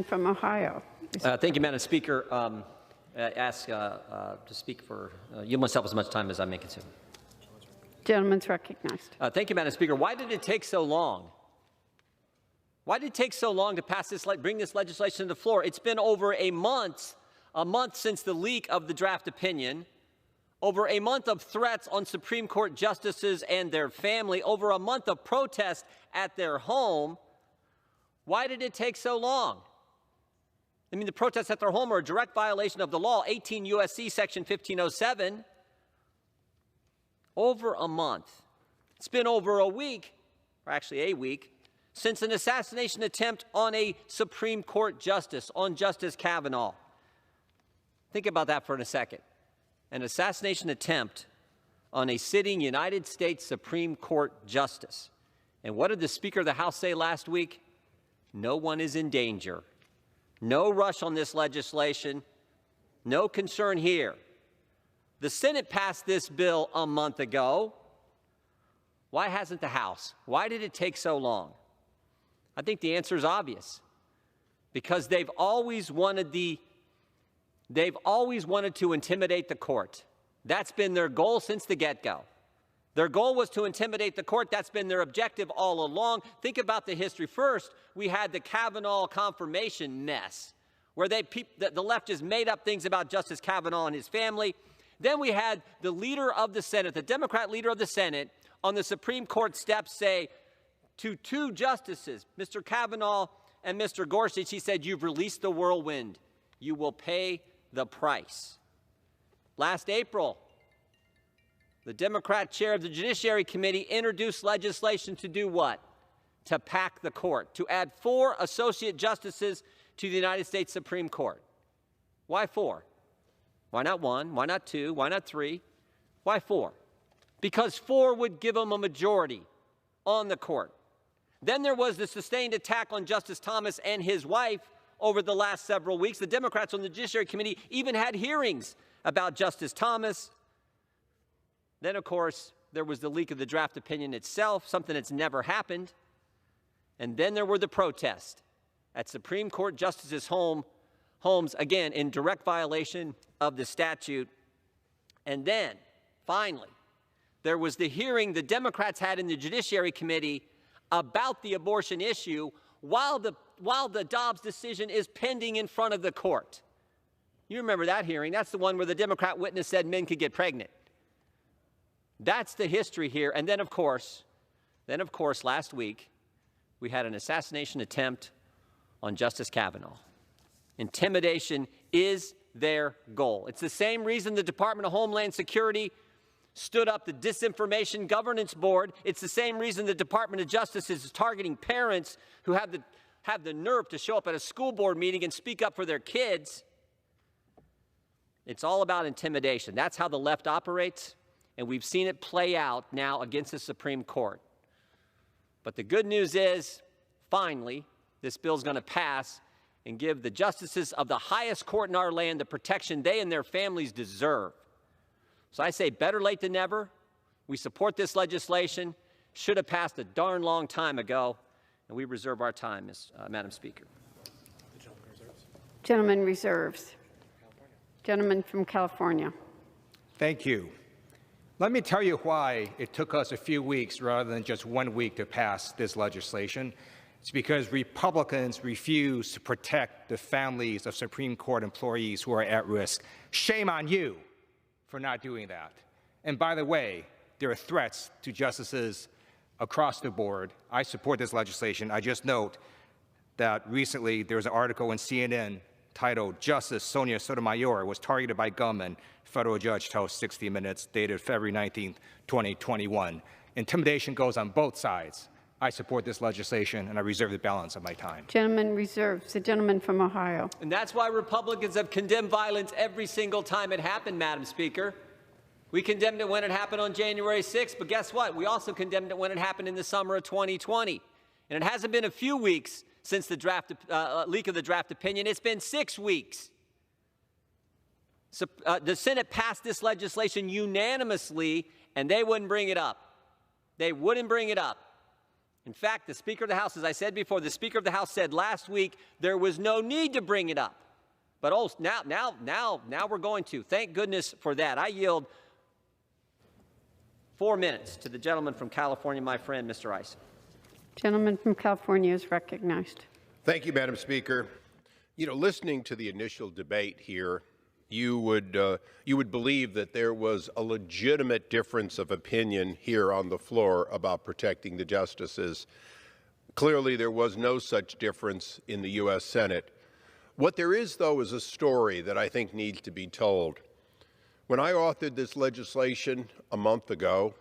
From Ohio. Thank you, Madam Speaker. Ask to speak for yield myself as much time as I may consume. Gentleman's recognized. Thank you, Madam Speaker. Why did it take so long? Why did it take so long to pass this, bring this legislation to the floor? It's been over a month since the leak of the draft opinion, over a month of threats on Supreme Court justices and their family, over a month of protest at their home. Why did it take so long? I mean, the protests at their home are a direct violation of the law, 18 U.S.C. Section 1507. Over a month. It's been over a week, or actually a week, since an assassination attempt on a Supreme Court justice, on Justice Kavanaugh. Think about that for a second. An assassination attempt on a sitting United States Supreme Court justice. And what did the Speaker of the House say last week? No one is in danger. No rush on this legislation. No concern here. The Senate passed this bill a month ago. Why hasn't the House? Why did it take so long? I think the answer is obvious. Because they've always wanted to intimidate the court. That's been their goal since the get-go. Their goal was to intimidate the court. That's been their objective all along. Think about the history. First, we had the Kavanaugh confirmation mess, where the left just made up things about Justice Kavanaugh and his family. Then we had the leader of the Senate, the Democrat leader of the Senate, on the Supreme Court steps say to two justices, Mr. Kavanaugh and Mr. Gorsuch, he said, "You've released the whirlwind. You will pay the price." Last April, the Democrat chair of the Judiciary Committee introduced legislation to do what? To pack the court, to add 4 associate justices to the United States Supreme Court. Why 4? Why not 1? Why not 2? Why not 3? Why 4? Because 4 would give them a majority on the court. Then there was the sustained attack on Justice Thomas and his wife over the last several weeks. The Democrats on the Judiciary Committee even had hearings about Justice Thomas. Then, of course, there was the leak of the draft opinion itself, something that's never happened. And then there were the protests at Supreme Court justices' homes, again, in direct violation of the statute. And then, finally, there was the hearing the Democrats had in the Judiciary Committee about the abortion issue while the Dobbs decision is pending in front of the court. You remember that hearing. That's the one where the Democrat witness said men could get pregnant. That's the history here. And then, of course, last week, we had an assassination attempt on Justice Kavanaugh. Intimidation is their goal. It's the same reason the Department of Homeland Security stood up the Disinformation Governance Board. It's the same reason the Department of Justice is targeting parents who have the nerve to show up at a school board meeting and speak up for their kids. It's all about intimidation. That's how the left operates. And we've seen it play out now against the Supreme Court. But the good news is, finally, this bill is going to pass and give the justices of the highest court in our land the protection they and their families deserve. So I say better late than never. We support this legislation. Should have passed a darn long time ago. And we reserve our time, Madam Speaker. Gentleman reserves. Gentleman from California. Thank you. Let me tell you why it took us a few weeks rather than just 1 week to pass this legislation. It's because Republicans refuse to protect the families of Supreme Court employees who are at risk. Shame on you for not doing that. And by the way, there are threats to justices across the board. I support this legislation. I just note that recently there was an article in CNN titled "Justice Sonia Sotomayor was targeted by gunmen," federal judge tells 60 Minutes, dated February 19, 2021. Intimidation goes on both sides. I support this legislation, and I reserve the balance of my time. Gentleman reserves. The gentleman from Ohio. And that's why Republicans have condemned violence every single time it happened, Madam Speaker. We condemned it when it happened on January 6th, but guess what? We also condemned it when it happened in the summer of 2020. And it hasn't been a few weeks since the leak of the draft opinion. It's been 6 weeks. So, the Senate passed this legislation unanimously, and they wouldn't bring it up. They wouldn't bring it up. In fact, the Speaker of the House, as I said before, the Speaker of the House said last week there was no need to bring it up. But oh, now we're going to. Thank goodness for that. I yield 4 minutes to the gentleman from California, my friend, Mr. Rice. Gentleman from California is recognized. Thank you, Madam Speaker. You know, listening to the initial debate here, you would believe that there was a legitimate difference of opinion here on the floor about protecting the justices. Clearly, there was no such difference in the U.S. Senate. What there is, though, is a story that I think needs to be told. When I authored this legislation a month ago,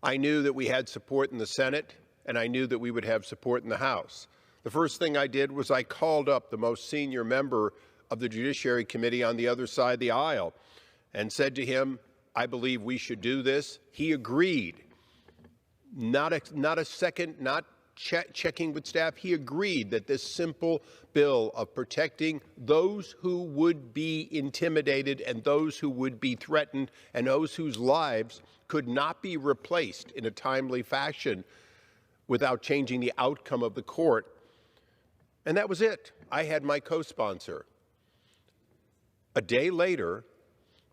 I knew that we had support in the Senate, and I knew that we would have support in the House. The first thing I did was I called up the most senior member of the Judiciary Committee on the other side of the aisle and said to him, I believe we should do this. He agreed. Not a second, not checking with staff. He agreed that this simple bill of protecting those who would be intimidated and those who would be threatened and those whose lives could not be replaced in a timely fashion without changing the outcome of the court. And that was it. I had my co-sponsor. A day later,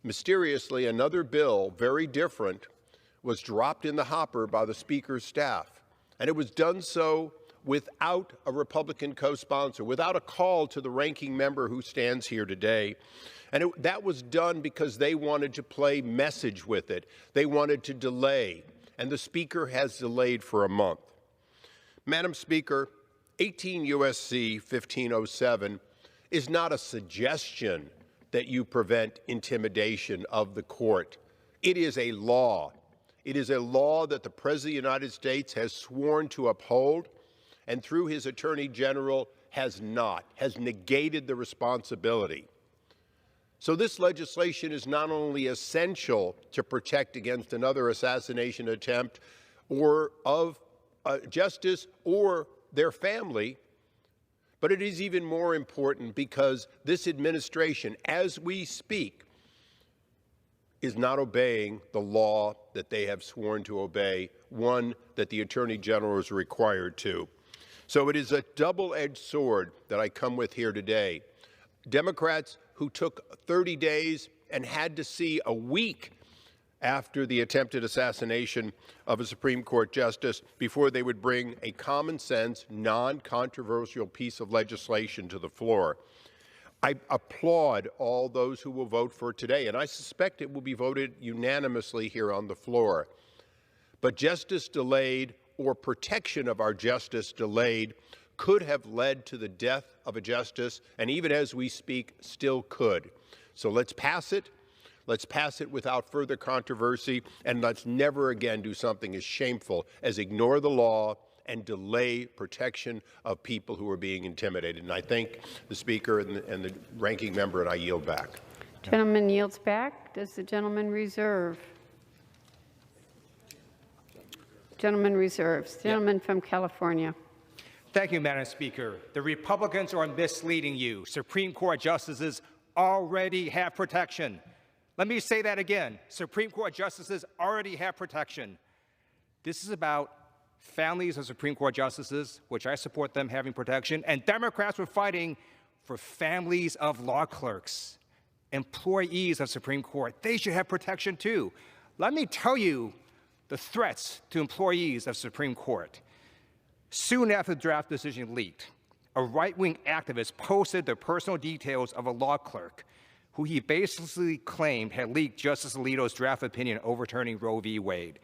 mysteriously, another bill, very different, was dropped in the hopper by the Speaker's staff. And it was done so without a Republican co-sponsor, without a call to the ranking member who stands here today. And that was done because they wanted to play message with it. They wanted to delay. And the Speaker has delayed for a month. Madam Speaker, 18 U.S.C. 1507 is not a suggestion that you prevent intimidation of the court. It is a law. It is a law that the President of the United States has sworn to uphold, and through his Attorney General has negated the responsibility. So this legislation is not only essential to protect against another assassination attempt or of justice or their family, but it is even more important because this administration, as we speak, is not obeying the law that they have sworn to obey, one that the Attorney General is required to. So it is a double-edged sword that I come with here today. Democrats who took 30 days and had to see a week after the attempted assassination of a Supreme Court justice before they would bring a common-sense, non-controversial piece of legislation to the floor. I applaud all those who will vote for it today, and I suspect it will be voted unanimously here on the floor. But justice delayed, or protection of our justice delayed, could have led to the death of a justice, and even as we speak, still could. So let's pass it. Let's pass it without further controversy, and let's never again do something as shameful as ignore the law and delay protection of people who are being intimidated. And I thank the Speaker and the ranking member, and I yield back. Gentleman yields back. Does the gentleman reserve? Gentleman reserves. Gentleman from California. Thank you, Madam Speaker. The Republicans are misleading you. Supreme Court justices already have protection. Let me say that again. Supreme Court justices already have protection. This is about families of Supreme Court justices, which I support them having protection, and Democrats were fighting for families of law clerks, employees of Supreme Court. They should have protection too. Let me tell you the threats to employees of Supreme Court. Soon after the draft decision leaked, a right-wing activist posted the personal details of a law clerk who he basically claimed had leaked Justice Alito's draft opinion overturning Roe v. Wade.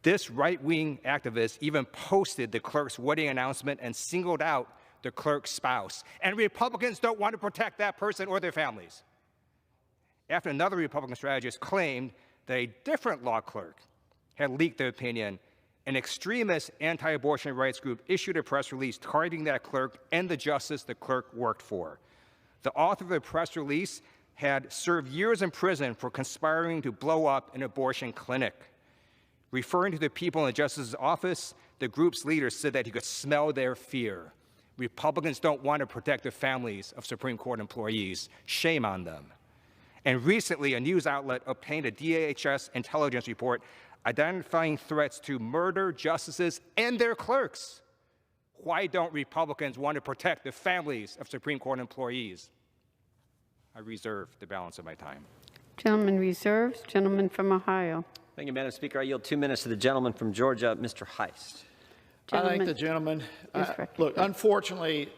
This right-wing activist even posted the clerk's wedding announcement and singled out the clerk's spouse. And Republicans don't want to protect that person or their families. After another Republican strategist claimed that a different law clerk had leaked the opinion, an extremist anti-abortion rights group issued a press release targeting that clerk and the justice the clerk worked for. The author of the press release had served years in prison for conspiring to blow up an abortion clinic. Referring to the people in the justice's office, the group's leader said that he could smell their fear. Republicans don't want to protect the families of Supreme Court employees. Shame on them. And recently, a news outlet obtained a DHS intelligence report identifying threats to murder justices and their clerks. Why don't Republicans want to protect the families of Supreme Court employees? I reserve the balance of my time. Gentleman reserves. Gentleman from Ohio. Thank you, Madam Speaker. I yield 2 minutes to the gentleman from Georgia, Mr. Heist. I thank the gentleman. Look, unfortunately,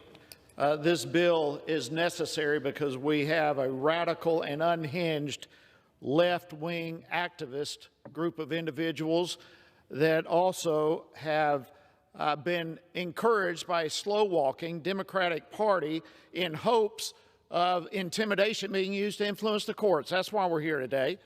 this bill is necessary because we have a radical and unhinged left-wing activist group of individuals that also have been encouraged by a slow-walking Democratic Party in hopes of intimidation being used to influence the courts. That's why we're here today.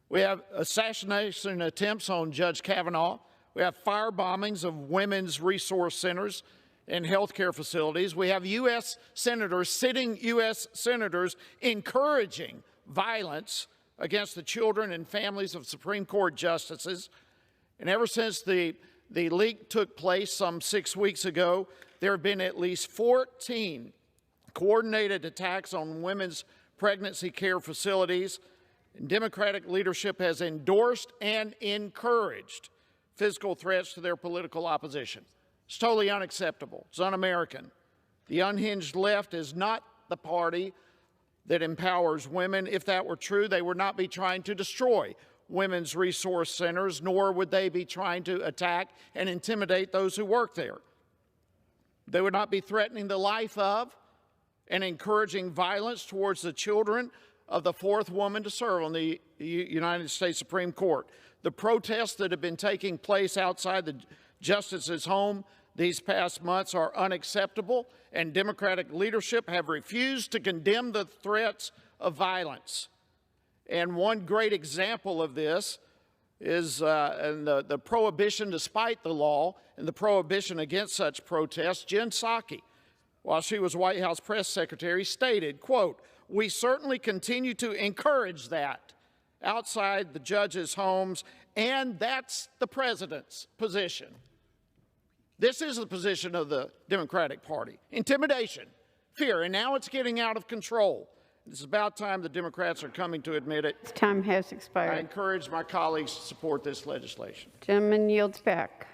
We have assassination attempts on Judge Kavanaugh. We have fire bombings of women's resource centers and healthcare facilities. We have U.S. senators, sitting U.S. senators, encouraging violence against the children and families of Supreme Court justices. And ever since the leak took place some 6 weeks ago, there have been at least 14 coordinated attacks on women's pregnancy care facilities. And Democratic leadership has endorsed and encouraged physical threats to their political opposition. It's totally unacceptable. It's un-American. The unhinged left is not the party that empowers women. If that were true, they would not be trying to destroy women's resource centers, nor would they be trying to attack and intimidate those who work there. They would not be threatening the life of and encouraging violence towards the children of the fourth woman to serve on the United States Supreme Court. The protests that have been taking place outside the justice's home these past months are unacceptable, and Democratic leadership have refused to condemn the threats of violence. And one great example of this is the prohibition, despite the law, and the prohibition against such protests. Jen Psaki, while she was White House press secretary, stated, quote, "We certainly continue to encourage that outside the judges' homes, and that's the president's position." This is the position of the Democratic Party. Intimidation, fear, and now it's getting out of control. It's about time the Democrats are coming to admit it. Time has I expired. encourage my colleagues to support this legislation. Gentleman yields back.